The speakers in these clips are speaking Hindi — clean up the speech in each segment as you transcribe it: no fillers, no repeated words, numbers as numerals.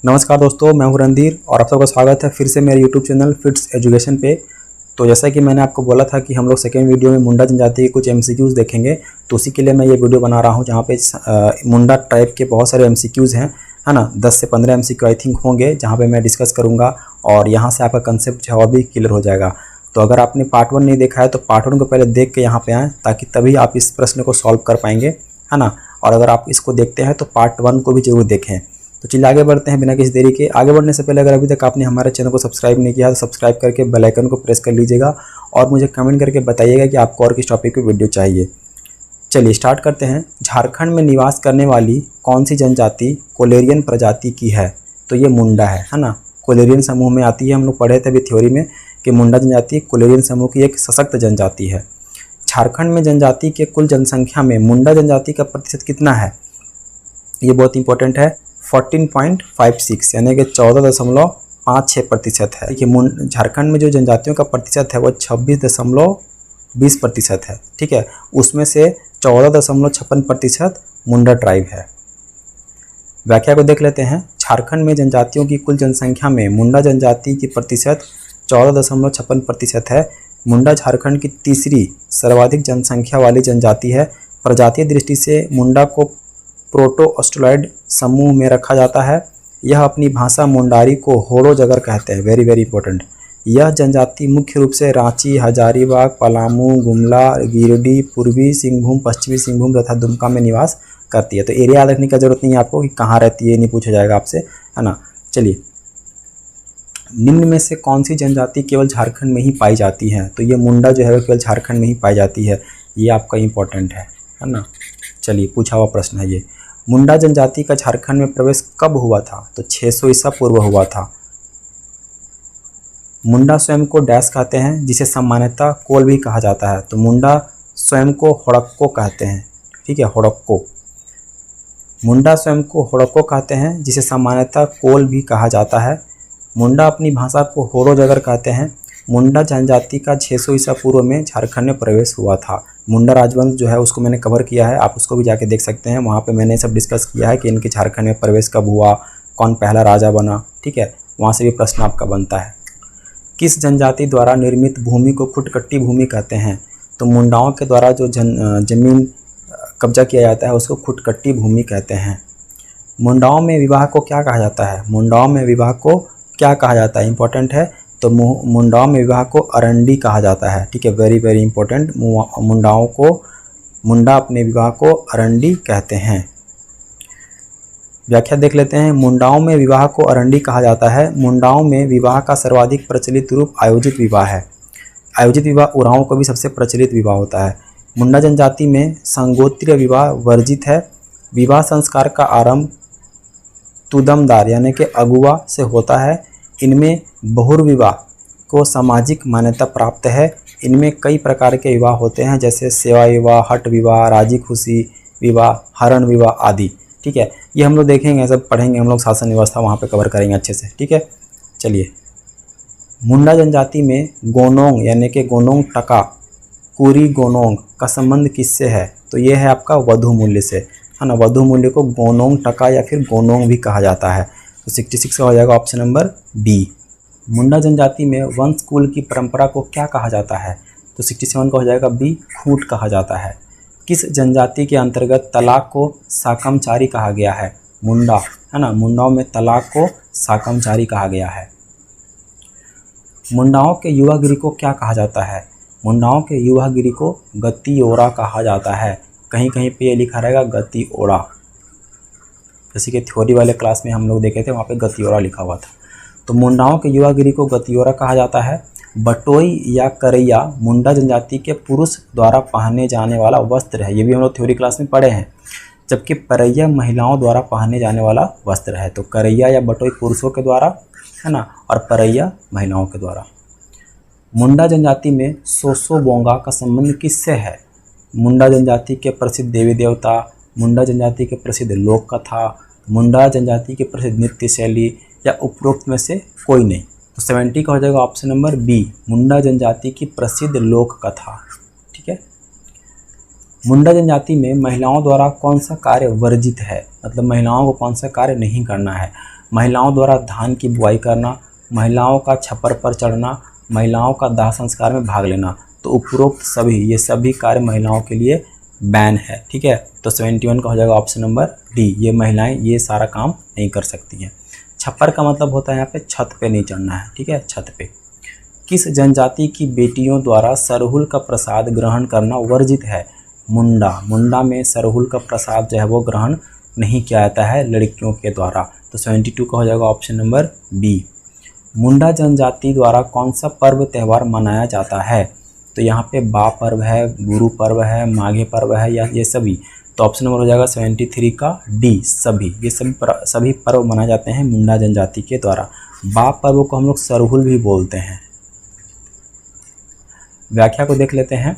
नमस्कार दोस्तों, मैं हूं रणधीर और आप सबका स्वागत है फिर से मेरे यूट्यूब चैनल फिट्स एजुकेशन पे। तो जैसा कि मैंने आपको बोला था कि हम लोग सेकेंड वीडियो में मुंडा जनजाति के कुछ एमसीक्यूज़ देखेंगे, तो उसी के लिए मैं ये वीडियो बना रहा हूं जहां पे मुंडा टाइप के बहुत सारे एमसीक्यूज़ हैं, है ना। 10 से 15 एमसीक्यू आई थिंक होंगे जहाँ पर मैं डिस्कस करूँगा और यहाँ से आपका कंसेप्ट जो है और भी क्लियर हो जाएगा। तो अगर आपने पार्ट 1 नहीं देखा है तो पार्ट 1 को पहले देख के यहाँ पे आएँ, ताकि तभी आप इस प्रश्न को सॉल्व कर पाएंगे, है ना। और अगर आप इसको देखते हैं तो पार्ट 1 को भी जरूर देखें। तो चलिए आगे बढ़ते हैं बिना किसी देरी के। आगे बढ़ने से पहले अगर अभी तक आपने हमारे चैनल को सब्सक्राइब नहीं किया तो सब्सक्राइब करके बेल आइकन को प्रेस कर लीजिएगा और मुझे कमेंट करके बताइएगा कि आपको और किस टॉपिक पे वीडियो चाहिए। चलिए स्टार्ट करते हैं। झारखंड में निवास करने वाली कौन सी जनजाति कोलेरियन प्रजाति की है? तो ये मुंडा है ना। कोलेरियन समूह में आती है। हम लोग पढ़े थे अभी थ्योरी में कि मुंडा जनजाति कोलेरियन समूह की एक सशक्त जनजाति है। झारखंड में जनजाति के कुल जनसंख्या में मुंडा जनजाति का प्रतिशत कितना है? ये बहुत इंपॉर्टेंट है। 14.56 यानी कि 14.56% है। देखिए झारखंड में जो जनजातियों का प्रतिशत है वो 26.20% है। ठीक है, उसमें से 14.56% मुंडा ट्राइब है। व्याख्या को देख लेते हैं। झारखंड में जनजातियों की कुल जनसंख्या में मुंडा जनजाति की प्रतिशत 14.56% है। मुंडा झारखंड की तीसरी सर्वाधिक जनसंख्या वाली जनजाति है। प्रजातीय दृष्टि से मुंडा को प्रोटो ऑस्ट्रेलॉइड समूह में रखा जाता है। यह अपनी भाषा मुंडारी को होड़ो जगर कहते हैं। Very very important. यह जनजाति मुख्य रूप से रांची, हजारीबाग, पलामू, गुमला, गिरिडीह, पूर्वी सिंहभूम, पश्चिमी सिंहभूम तथा दुमका में निवास करती है। तो एरिया याद रखने की जरूरत नहीं है आपको कि कहाँ रहती है, नहीं पूछा जाएगा आपसे, है ना। चलिए, निम्न में से कौन सी जनजाति केवल झारखंड में ही पाई जाती है? तो ये मुंडा जो है वो केवल झारखंड में ही पाई जाती है। ये आपका इंपॉर्टेंट है ना। चलिए, पूछा हुआ प्रश्न है ये। मुंडा जनजाति का झारखंड में प्रवेश कब हुआ था? तो 600 ईसा पूर्व हुआ था। मुंडा स्वयं को डैश कहते हैं, जिसे सामान्यतः कोल भी कहा जाता है। तो मुंडा स्वयं को होड़क्को कहते हैं। ठीक है, होड़क्को। मुंडा स्वयं को होड़क्को कहते हैं, जिसे सामान्यतः कोल भी कहा जाता है। मुंडा अपनी भाषा को होड़ो जगर कहते हैं। मुंडा जनजाति का 600 ईसा पूर्व में झारखंड में प्रवेश हुआ था। मुंडा राजवंश जो है उसको मैंने कवर किया है, आप उसको भी जाके देख सकते हैं। वहाँ पे मैंने सब डिस्कस किया है कि इनके झारखंड में प्रवेश कब हुआ, कौन पहला राजा बना। ठीक है, वहाँ से भी प्रश्न आपका बनता है। किस जनजाति द्वारा निर्मित भूमि को खुटकट्टी भूमि कहते हैं? तो मुंडाओं के द्वारा जो जमीन कब्जा किया जाता है उसको खुटकट्टी भूमि कहते हैं। मुंडाओं में विवाह को क्या कहा जाता है? मुंडाओं में विवाह को क्या कहा जाता है? इंपॉर्टेंट है। तो मुंडाओं में विवाह को अरंडी कहा जाता है। ठीक है, वेरी वेरी इंपॉर्टेंट। मुंडा अपने विवाह को अरंडी कहते हैं। व्याख्या देख लेते हैं। मुंडाओं में विवाह को अरंडी कहा जाता है। मुंडाओं में विवाह का सर्वाधिक प्रचलित रूप आयोजित विवाह है। आयोजित विवाह उरांव को भी सबसे प्रचलित विवाह होता है। मुंडा जनजाति में संगोत्रीय विवाह वर्जित है। विवाह संस्कार का आरंभ तुदमदार यानी कि अगुआ से होता है। इनमें बहुर्विवाह को सामाजिक मान्यता प्राप्त है। इनमें कई प्रकार के विवाह होते हैं, जैसे सेवा विवाह, हट विवाह, राजी खुशी विवाह, हरण विवाह आदि। ठीक है, ये हम लोग देखेंगे, सब पढ़ेंगे हम लोग। शासन व्यवस्था वहाँ पे कवर करेंगे अच्छे से। ठीक है, चलिए। मुंडा जनजाति में गोनोंग यानी कि गोनोंग टका कुरी गोनोंग का संबंध किससे है? तो ये है आपका वधु मूल्य से, है ना। वधु मूल्य को गोनोंग टका या फिर गोनोंग भी कहा जाता है। तो 66 का हो जाएगा ऑप्शन नंबर बी। मुंडा जनजाति में वंश कुल की परंपरा को क्या कहा जाता है? तो 67 का हो जाएगा बी, खूंट कहा जाता है। किस जनजाति के अंतर्गत तलाक को साकमचारी कहा गया है? मुंडा, है ना। मुंडाओं में तलाक को साकमचारी कहा गया है। मुंडाओं के युवागिरी को क्या कहा जाता है? मुंडाओं के युवागिरी को गति ओरा कहा जाता है। कहीं कहीं पे ये लिखा रहेगा गति ओरा। जैसे कि थ्योरी वाले क्लास में हम लोग देखे थे, वहाँ पे गतियोरा लिखा हुआ था। तो मुंडाओं के युवागिरी को गतियोरा कहा जाता है। बटोई या करैया मुंडा जनजाति के पुरुष द्वारा पहने जाने वाला वस्त्र है। ये भी हम लोग थ्योरी क्लास में पढ़े हैं। जबकि परैया महिलाओं द्वारा पहने जाने वाला वस्त्र है। तो करैया या बटोई पुरुषों के द्वारा, है ना, और परैया महिलाओं के द्वारा। मुंडा जनजाति में सोसो बोंगा का संबंध किससे है? मुंडा जनजाति के प्रसिद्ध देवी देवता, मुंडा जनजाति के प्रसिद्ध लोक कथा, मुंडा जनजाति के प्रसिद्ध नृत्य शैली, या उपरोक्त में से कोई नहीं। तो 70 का हो जाएगा ऑप्शन नंबर बी, मुंडा जनजाति की प्रसिद्ध लोक कथा। ठीक है। मुंडा जनजाति में महिलाओं द्वारा कौन सा कार्य वर्जित है? मतलब महिलाओं को कौन सा कार्य नहीं करना है? महिलाओं द्वारा धान की बुआई करना, महिलाओं का छप्पर पर चढ़ना, महिलाओं का दाह संस्कार में भाग लेना। तो उपरोक्त सभी, ये सभी कार्य महिलाओं के लिए बैन है। ठीक है, तो 71 का हो जाएगा ऑप्शन नंबर डी, ये महिलाएं ये सारा काम नहीं कर सकती हैं। छप्पर का मतलब होता है यहाँ पे छत पे नहीं चढ़ना है। ठीक है, छत पे। किस जनजाति की बेटियों द्वारा सरहुल का प्रसाद ग्रहण करना वर्जित है? मुंडा। मुंडा में सरहुल का प्रसाद जो है वो ग्रहण नहीं किया जाता है लड़कियों के द्वारा। तो 72 का हो जाएगा ऑप्शन नंबर बी। मुंडा जनजाति द्वारा कौन सा पर्व त्यौहार मनाया जाता है? तो यहाँ पे बा पर्व है, गुरु पर्व है, माघे पर्व है, या ये सभी। तो ऑप्शन नंबर हो जाएगा 73 का डी, सभी। ये सभी पर्व मनाए जाते हैं मुंडा जनजाति के द्वारा। बा पर्व को हम लोग सरहुल भी बोलते हैं। व्याख्या को देख लेते हैं।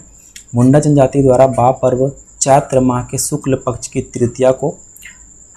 मुंडा जनजाति द्वारा बा पर्व चैत्र माह के शुक्ल पक्ष की तृतीया को,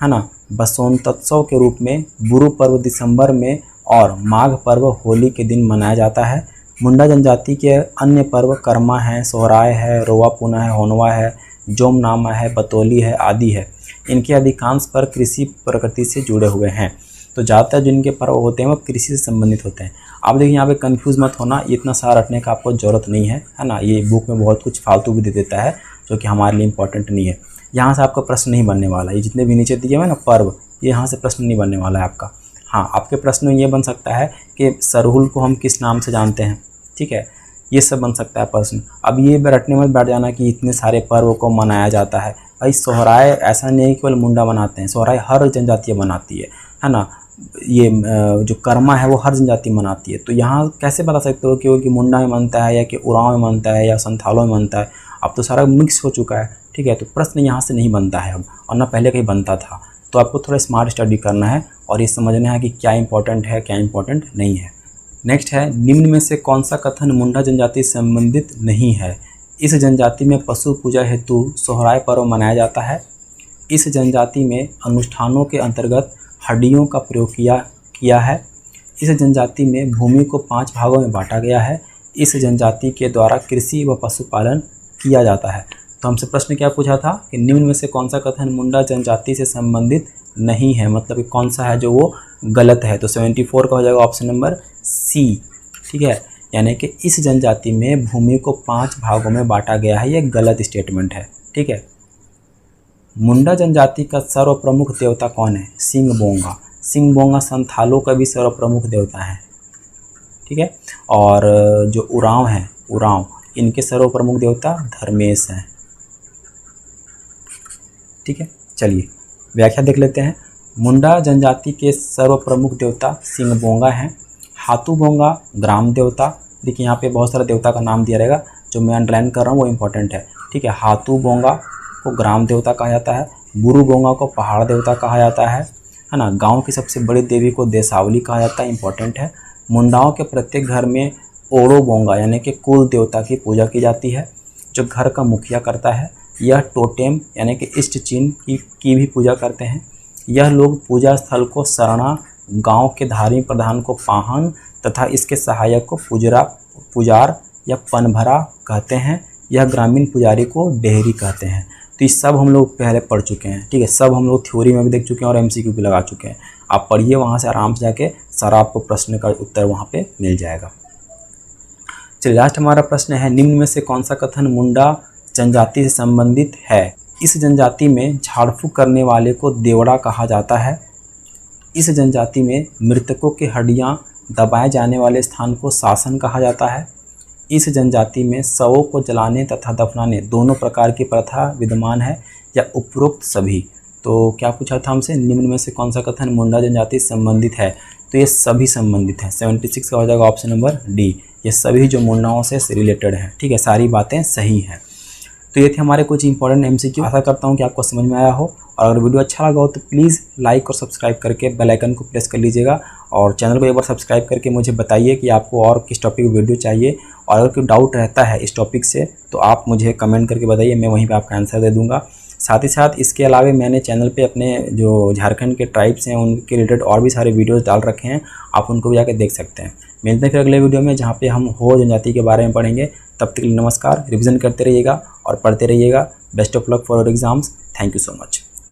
है ना, बसंतोत्सव के रूप में, गुरु पर्व दिसंबर में और माघ पर्व होली के दिन मनाया जाता है। मुंडा जनजाति के अन्य पर्व कर्मा है, सोहराय है, रोवा पुना है, होनवा है, जोमनामा है, बतौली है आदि है। इनके अधिकांश पर्व कृषि प्रकृति से जुड़े हुए हैं। तो ज़्यादातर जिनके पर्व होते हैं वो कृषि से संबंधित होते हैं। आप देखिए यहाँ पे कंफ्यूज मत होना, इतना सारा रटने का आपको ज़रूरत नहीं है, है ना। ये बुक में बहुत कुछ फालतू भी दे देता है जो कि हमारे लिए इंपॉर्टेंट नहीं है। यहाँ से आपका प्रश्न नहीं बनने वाला। ये जितने भी नीचे दिए हुए ना पर्व, ये यहाँ से प्रश्न नहीं बनने वाला है आपका। हाँ, आपके प्रश्न में ये बन सकता है कि सरहुल को हम किस नाम से जानते हैं। ठीक है, ये सब बन सकता है प्रश्न। अब ये रटने में बैठ जाना कि इतने सारे पर्व को मनाया जाता है। भाई सोहराय ऐसा नहीं है केवल मुंडा मनाते हैं, सोहराय हर जनजाति मनाती है ना। ये जो कर्मा है वो हर जनजाति मनाती है। तो यहाँ कैसे बता सकते हो कि मुंडा में मनता है या कि उरांव में मनता है या संथालों में मनता है? अब तो सारा मिक्स हो चुका है। ठीक है, तो प्रश्न यहाँ से नहीं बनता है अब, और ना पहले कहीं बनता था। तो आपको थोड़ा स्मार्ट स्टडी करना है और ये समझना है कि क्या इंपॉर्टेंट है क्या इंपॉर्टेंट नहीं है। नेक्स्ट है, निम्न में से कौन सा कथन मुंडा जनजाति से संबंधित नहीं है? इस जनजाति में पशु पूजा हेतु सोहराय पर्व मनाया जाता है। इस जनजाति में अनुष्ठानों के अंतर्गत हड्डियों का प्रयोग किया है। इस जनजाति में भूमि को 5 भागों में बांटा गया है। इस जनजाति के द्वारा कृषि व पशुपालन किया जाता है। तो हमसे प्रश्न क्या पूछा था कि निम्न में से कौन सा कथन मुंडा जनजाति से संबंधित नहीं है, मतलब कि कौन सा है जो वो गलत है। तो 74 का हो जाएगा ऑप्शन नंबर सी। ठीक है, यानी कि इस जनजाति में भूमि को 5 भागों में बांटा गया है, ये गलत स्टेटमेंट है। ठीक है, मुंडा जनजाति का सर्वप्रमुख देवता कौन है? सिंगबोंगा। सिंगबोंगा संथालों का भी सर्वप्रमुख देवता है। ठीक है, और जो उरांव हैं, उरांव, इनके सर्वप्रमुख देवता धर्मेश हैं। ठीक है, चलिए व्याख्या देख लेते हैं। मुंडा जनजाति के सर्वप्रमुख देवता सिंगबोंगा हैं। हाथूबोंगा ग्राम देवता, देखिए यहाँ पे बहुत सारा देवता का नाम दिया रहेगा, जो मैं अंडरलाइन कर रहा हूँ वो इम्पोर्टेंट है। ठीक है, हाथूबोंगा को ग्राम देवता कहा जाता है। बुरुबोंगा को पहाड़ देवता कहा जाता है ना। गांव की सबसे बड़ी देवी को देसावली कहा जाता है, इंपॉर्टेंट है। मुंडाओं के प्रत्येक घर में ओड़ोबोंगा यानी कि कुल देवता की पूजा की जाती है, जो घर का मुखिया करता है। यह टोटेम यानी कि इष्ट चिन्ह की भी पूजा करते हैं। यह लोग पूजा स्थल को सरना, गांव के धार्मिक प्रधान को पाहन तथा इसके सहायक को पुजार या पनभरा कहते हैं। यह ग्रामीण पुजारी को डेहरी कहते हैं। तो ये सब हम लोग पहले पढ़ चुके हैं। ठीक है, सब हम लोग थ्योरी में भी देख चुके हैं और एमसीक्यू भी लगा चुके हैं। आप पढ़िए वहाँ से आराम से जाके, सारा आपको प्रश्न का उत्तर वहाँ पे मिल जाएगा। चलिए लास्ट हमारा प्रश्न है, निम्न में से कौन सा कथन मुंडा जनजाति से संबंधित है? इस जनजाति में झाड़ फूक करने वाले को देवड़ा कहा जाता है। इस जनजाति में मृतकों की हड्डियां दबाए जाने वाले स्थान को शासन कहा जाता है। इस जनजाति में शवों को जलाने तथा दफनाने दोनों प्रकार की प्रथा विद्यमान है, या उपरोक्त सभी। तो क्या पूछा था हमसे, निम्न में से कौन सा कथन मुंडा जनजाति से संबंधित है? तो ये सभी संबंधित हैं। 76 का हो जाएगा ऑप्शन नंबर डी, ये सभी जो मुंडाओं से रिलेटेड हैं। ठीक है, सारी बातें सही हैं। तो ये थे हमारे कुछ इंपॉर्टेंट एमसीक्यू। आशा करता हूँ कि आपको समझ में आया हो, और अगर वीडियो अच्छा लगा हो तो प्लीज़ लाइक और सब्सक्राइब करके बेल आइकन को प्रेस कर लीजिएगा, और चैनल को एक बार सब्सक्राइब करके मुझे बताइए कि आपको और किस टॉपिक की वीडियो चाहिए। और अगर कोई डाउट रहता है इस टॉपिक से तो आप मुझे कमेंट करके बताइए, मैं वहीं पे आपका आंसर दे दूँगा। साथ ही साथ इसके अलावा मैंने चैनल पे अपने जो झारखंड के ट्राइब्स हैं उनके रिलेटेड और भी सारे वीडियोज़ डाल रखे हैं, आप उनको भी जाकर देख सकते हैं। मिलते हैं फिर अगले वीडियो में, जहाँ पे हम हो जनजाति के बारे में पढ़ेंगे। तब तक के लिए नमस्कार, रिविज़न करते रहिएगा और पढ़ते रहिएगा। Best of luck for your exams. Thank you so much.